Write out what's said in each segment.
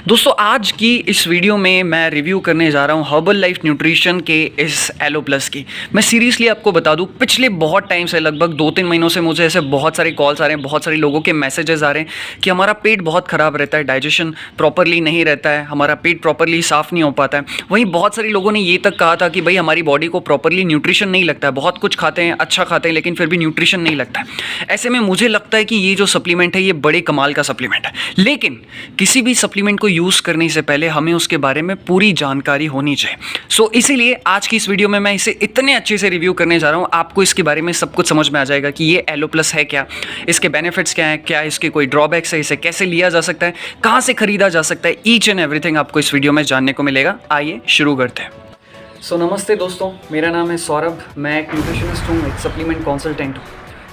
दोस्तों आज की इस वीडियो में मैं रिव्यू करने जा रहा हूँ हर्बल लाइफ न्यूट्रिशन के इस एलो प्लस की। मैं सीरियसली आपको बता दूँ, पिछले बहुत टाइम से लगभग 2-3 महीनों से मुझे ऐसे बहुत सारे कॉल्स आ रहे हैं, बहुत सारे लोगों के मैसेजेस आ रहे हैं कि हमारा पेट बहुत ख़राब रहता है, डाइजेशन प्रॉपरली नहीं रहता है, हमारा पेट प्रॉपरली साफ़ नहीं हो पाता है। वहीं बहुत सारे लोगों ने ये तक कहा था कि भाई हमारी बॉडी को प्रॉपरली न्यूट्रिशन नहीं लगता है, बहुत कुछ खाते हैं, अच्छा खाते हैं, लेकिन फिर भी न्यूट्रिशन नहीं लगता है। ऐसे में मुझे लगता है कि ये जो सप्लीमेंट है ये बड़े कमाल का सप्लीमेंट है, लेकिन किसी भी सप्लीमेंट को यूज़ करने से पहले हमें उसके बारे में पूरी जानकारी होनी चाहिए। सो इसीलिए आज की इस वीडियो में मैं इसे इतने अच्छे से रिव्यू करने जा रहा हूँ, आपको इसके बारे में सब कुछ समझ में आ जाएगा कि ये एलो प्लस है क्या, इसके बेनिफिट्स क्या हैं, क्या इसके कोई ड्रॉबैक्स है, इसे कैसे लिया जा सकता है, कहाँ से खरीदा जा सकता है, ईच एंड एवरीथिंग आपको इस वीडियो में जानने को मिलेगा। आइए शुरू करते हैं। नमस्ते दोस्तों, मेरा नाम है सौरभ, मैं एक न्यूट्रिशनिस्ट हूँ, एक सप्लीमेंट कंसल्टेंट हूँ।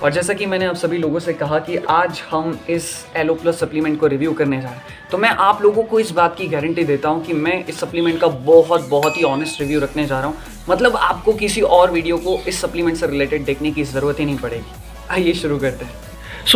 और जैसा कि मैंने आप सभी लोगों से कहा कि आज हम इस एलो प्लस सप्लीमेंट को रिव्यू करने जा रहे हैं, तो मैं आप लोगों को इस बात की गारंटी देता हूं कि मैं इस सप्लीमेंट का बहुत ही ऑनेस्ट रिव्यू रखने जा रहा हूं। मतलब आपको किसी और वीडियो को इस सप्लीमेंट से रिलेटेड देखने की ज़रूरत ही नहीं पड़ेगी। आइए शुरू करते हैं।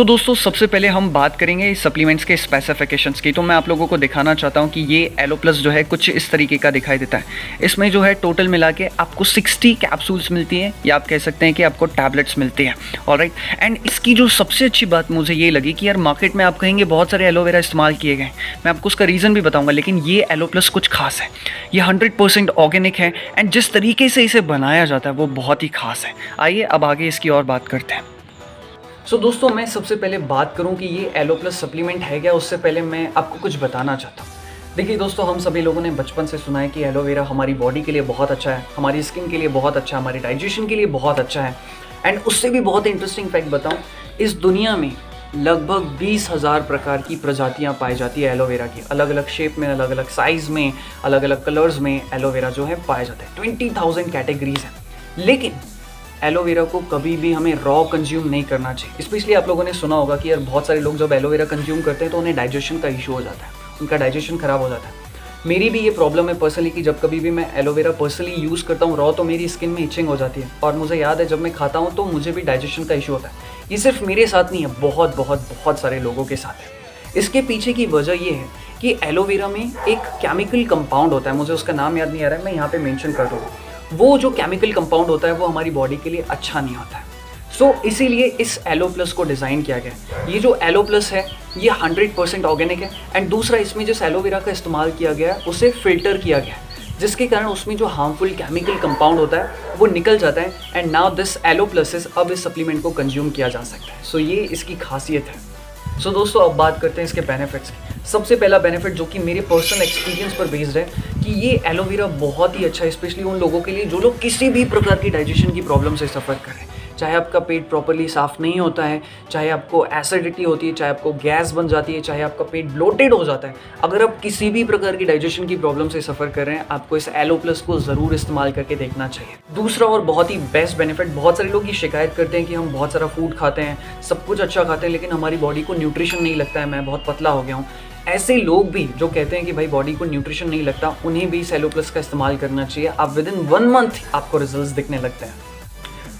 दोस्तों सबसे पहले हम बात करेंगे इस सप्लीमेंट्स के स्पेसिफिकेशंस की। तो मैं आप लोगों को दिखाना चाहता हूं कि ये एलो प्लस जो है कुछ इस तरीके का दिखाई देता है। इसमें जो है टोटल मिला के आपको 60 कैप्सूल्स मिलती हैं, या आप कह सकते हैं कि आपको टैबलेट्स मिलती हैं। ऑलराइट, एंड इसकी जो सबसे अच्छी बात मुझे ये लगी कि यार मार्केट में आप कहेंगे बहुत सारे एलोवेरा इस्तेमाल किए गए, मैं आपको उसका रीज़न भी बताऊँगा, लेकिन ये एलो प्लस कुछ खास है। ये 100% ऑर्गेनिक है एंड जिस तरीके से इसे बनाया जाता है वो बहुत ही खास है। आइए अब आगे इसकी और बात करते हैं। दोस्तों मैं सबसे पहले बात करूं कि ये एलो प्लस सप्लीमेंट है क्या, उससे पहले मैं आपको कुछ बताना चाहता हूं। देखिए दोस्तों, हम सभी लोगों ने बचपन से सुना है कि एलोवेरा हमारी बॉडी के लिए बहुत अच्छा है, हमारी स्किन के लिए बहुत अच्छा है, हमारी डाइजेशन के लिए बहुत अच्छा है। एंड उससे भी बहुत इंटरेस्टिंग फैक्ट बताऊं, इस दुनिया में लगभग 20,000 प्रकार की प्रजातियाँ पाई जाती है एलोवेरा की। अलग अलग शेप में, अलग अलग साइज़ में, अलग अलग कलर्स में एलोवेरा जो है पाया जाता है। 20,000 कैटेगरीज हैं। लेकिन एलोवेरा को कभी भी हमें रॉ कंज्यूम नहीं करना चाहिए। स्पेशली आप लोगों ने सुना होगा कि यार बहुत सारे लोग जब एलोवेरा कंज्यूम करते हैं तो उन्हें डाइजेशन का इशू हो जाता है, उनका डाइजेशन ख़राब हो जाता है। मेरी भी ये प्रॉब्लम है पर्सनली कि जब कभी भी मैं एलोवेरा पर्सनली यूज़ करता हूँ रॉ, तो मेरी स्किन में इचिंग हो जाती है। और मुझे याद है जब मैं खाता हूँ तो मुझे भी डाइजेशन का इशू होता है। ये सिर्फ मेरे साथ नहीं है, बहुत सारे लोगों के साथ है। इसके पीछे की वजह ये है कि एलोवेरा में एक केमिकल कंपाउंड होता है, मुझे उसका नाम याद नहीं आ रहा है, मैं यहाँ पर मेंशन कर दूँगा। वो जो केमिकल कंपाउंड होता है वो हमारी बॉडी के लिए अच्छा नहीं होता है। इसीलिए इस एलो प्लस को डिज़ाइन किया गया है। ये जो एलो प्लस है ये 100% ऑर्गेनिक है। एंड दूसरा, इसमें जिस एलोवेरा का इस्तेमाल किया गया है उसे फिल्टर किया गया है, जिसके कारण उसमें जो हार्मफुल केमिकल कंपाउंड होता है वो निकल जाता है। And now this aloe plus अब इस सप्लीमेंट को कंज्यूम किया जा सकता है। ये इसकी खासियत है। दोस्तों अब बात करते हैं इसके बेनिफिट्स की। सबसे पहला बेनिफिट जो कि मेरे पर्सनल एक्सपीरियंस पर बेस्ड है कि ये एलोवेरा बहुत ही अच्छा है, स्पेशली उन लोगों के लिए जो लोग किसी भी प्रकार की डाइजेशन की प्रॉब्लम से सफ़र कर रहे हैं। चाहे आपका पेट प्रॉपरली साफ़ नहीं होता है, चाहे आपको एसिडिटी होती है, चाहे आपको गैस बन जाती है, चाहे आपका पेट ब्लोटेड हो जाता है, अगर आप किसी भी प्रकार की डाइजेशन की प्रॉब्लम से सफ़र कर रहे हैं, आपको इस एलो प्लस को ज़रूर इस्तेमाल करके देखना चाहिए। दूसरा और बहुत ही बेस्ट बेनिफिट, बहुत सारे लोग ये शिकायत करते हैं कि हम बहुत सारा फूड खाते हैं, सब कुछ अच्छा खाते हैं, लेकिन हमारी बॉडी को न्यूट्रिशन नहीं लगता है, मैं बहुत पतला हो गया हूँ। ऐसे लोग भी जो कहते हैं कि भाई बॉडी को न्यूट्रिशन नहीं लगता, उन्हें भी इस एलो प्लस का इस्तेमाल करना चाहिए। आप विदिन 1 मंथ आपको रिजल्ट्स दिखने लगते हैं।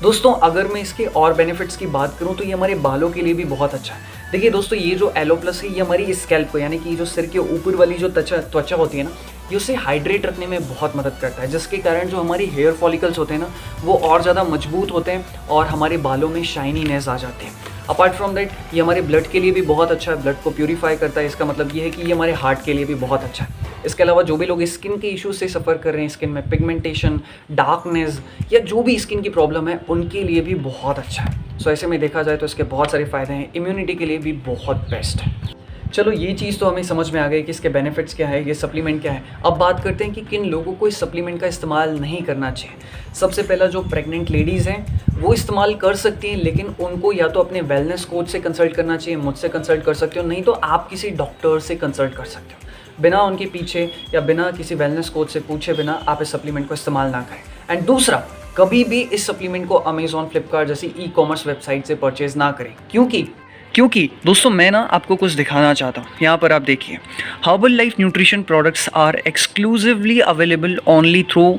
दोस्तों अगर मैं इसके और बेनिफिट्स की बात करूं तो ये हमारे बालों के लिए भी बहुत अच्छा है। देखिए दोस्तों, ये जो एलो प्लस है ये हमारी स्कैल्प को, यानी कि जो सिर के ऊपर वाली जो त्वचा होती है ना, ये उसे हाइड्रेट रखने में बहुत मदद करता है, जिसके कारण जो हमारी हेयर फॉलिकल्स होते हैं ना वो और ज़्यादा मजबूत होते हैं और हमारे बालों में शाइनीनेस आ जाती है। अपार्ट फ्रॉम दैट ये हमारे ब्लड के लिए भी बहुत अच्छा है, ब्लड को प्यूरीफाई करता है। इसका मतलब ये है कि ये हमारे हार्ट के लिए भी बहुत अच्छा है। इसके अलावा जो भी लोग स्किन के इश्यूज से सफ़र कर रहे हैं, स्किन में पिगमेंटेशन, डार्कनेस या जो भी स्किन की प्रॉब्लम है, उनके लिए भी बहुत अच्छा है। ऐसे में देखा जाए तो इसके बहुत सारे फ़ायदे हैं, इम्यूनिटी के लिए भी बहुत बेस्ट है। चलो ये चीज़ तो हमें समझ में आ गई कि इसके बेनिफिट्स क्या है, ये सप्लीमेंट क्या है। अब बात करते हैं कि किन लोगों को इस सप्लीमेंट का इस्तेमाल नहीं करना चाहिए। सबसे पहला, जो प्रेग्नेंट लेडीज़ हैं वो इस्तेमाल कर सकती हैं, लेकिन उनको या तो अपने वेलनेस कोच से कंसल्ट करना चाहिए, मुझसे कंसल्ट कर सकते हो, नहीं तो आप किसी डॉक्टर से कंसल्ट कर सकते हो। बिना उनके पीछे या बिना किसी वेलनेस कोच से पूछे बिना आप इस सप्लीमेंट को इस्तेमाल ना करें। एंड दूसरा, कभी भी इस सप्लीमेंट को अमेजॉन, फ्लिपकार्ट जैसी ई-कॉमर्स वेबसाइट से परचेज़ ना करें, क्योंकि दोस्तों मैं ना आपको कुछ दिखाना चाहता हूँ। यहाँ पर आप देखिए, Herbalife nutrition products are exclusively available only through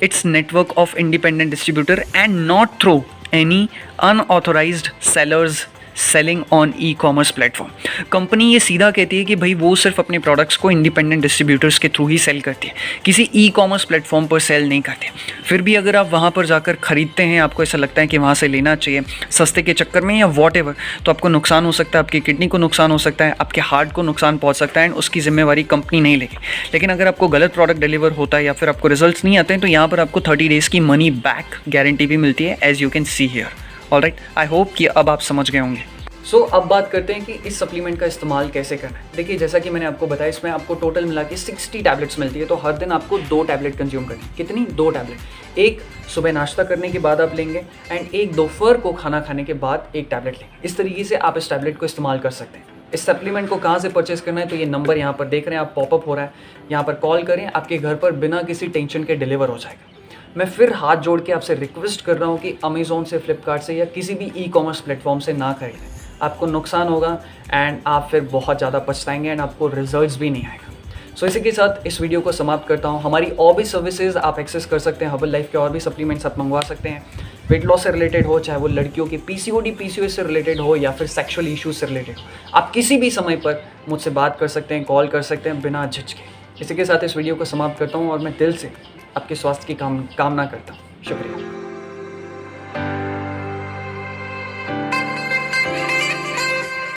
its network of independent distributor and not through any unauthorized sellers selling on e commerce platform. Company ये सीधा कहती है कि भाई वो सिर्फ अपने प्रोडक्ट्स को इंडिपेंडेंट डिस्ट्रीब्यूटर्स के थ्रू ही सेल करती है, किसी ई कॉमर्स प्लेटफॉर्म पर सेल नहीं करते। फिर भी अगर आप वहाँ पर जाकर खरीदते हैं, आपको ऐसा लगता है कि वहाँ से लेना चाहिए सस्ते के चक्कर में या वॉटएवर, तो आपको नुकसान हो सकता है, आपकी किडनी को नुकसान हो सकता है, आपके हार्ट को नुकसान पहुँच सकता है, एंड उसकी जिम्मेवारी कंपनी नहीं लेगी। लेकिन अगर आपको गलत प्रोडक्ट डिलीवर होता है या फिर आपको रिजल्ट्स नहीं आते हैं, तो यहाँ पर आपको 30 डेज़ की मनी बैक गारंटी भी मिलती है, as you can see here. Alright, I hope कि अब आप समझ गए होंगे। सो अब बात करते हैं कि इस सप्लीमेंट का इस्तेमाल कैसे करना है। देखिए, जैसा कि मैंने आपको बताया, इसमें आपको टोटल मिला के 60 टैबलेट्स मिलती है। तो हर दिन आपको 2 टैबलेट कंज्यूम करनी है। कितनी? 2 टैबलेट। एक सुबह नाश्ता करने के बाद आप लेंगे, एंड एक दोपहर को खाना खाने के बाद एक टैबलेट लेंगे। इस तरीके से आप इस टैबलेट को इस्तेमाल कर सकते हैं। इस सप्लीमेंट को कहाँ से परचेस करना है, तो ये नंबर यहाँ पर देख रहे हैं आप, पॉपअप हो रहा है, यहाँ पर कॉल करें, आपके घर पर बिना किसी टेंशन के डिलीवर हो जाएगा। मैं फिर हाथ जोड़ के आपसे रिक्वेस्ट कर रहा हूँ कि अमेज़ॉन से, फ्लिपकार्ट से या किसी भी ई कॉमर्स प्लेटफॉर्म से ना खरीदें। आपको नुकसान होगा एंड आप फिर बहुत ज़्यादा पछताएंगे एंड आपको रिजल्ट्स भी नहीं आएगा। सो इसी के साथ इस वीडियो को समाप्त करता हूँ। हमारी और भी सर्विसेज आप एक्सेस कर सकते हैं। हर्बल लाइफ के और भी सप्लीमेंट्स आप मंगवा सकते हैं, वेट लॉस से रिलेटेड हो, चाहे वो लड़कियों की पीसीओडी पीसीओएस से रिलेटेड हो या फिर सेक्सुअल इश्यूज से रिलेटेड हो। आप किसी भी समय पर मुझसे बात कर सकते हैं, कॉल कर सकते हैं बिना झिझके। इसी के साथ इस वीडियो को समाप्त करता हूँ और मैं दिल से आपके स्वास्थ्य की कामना करता हूँ। शुक्रिया।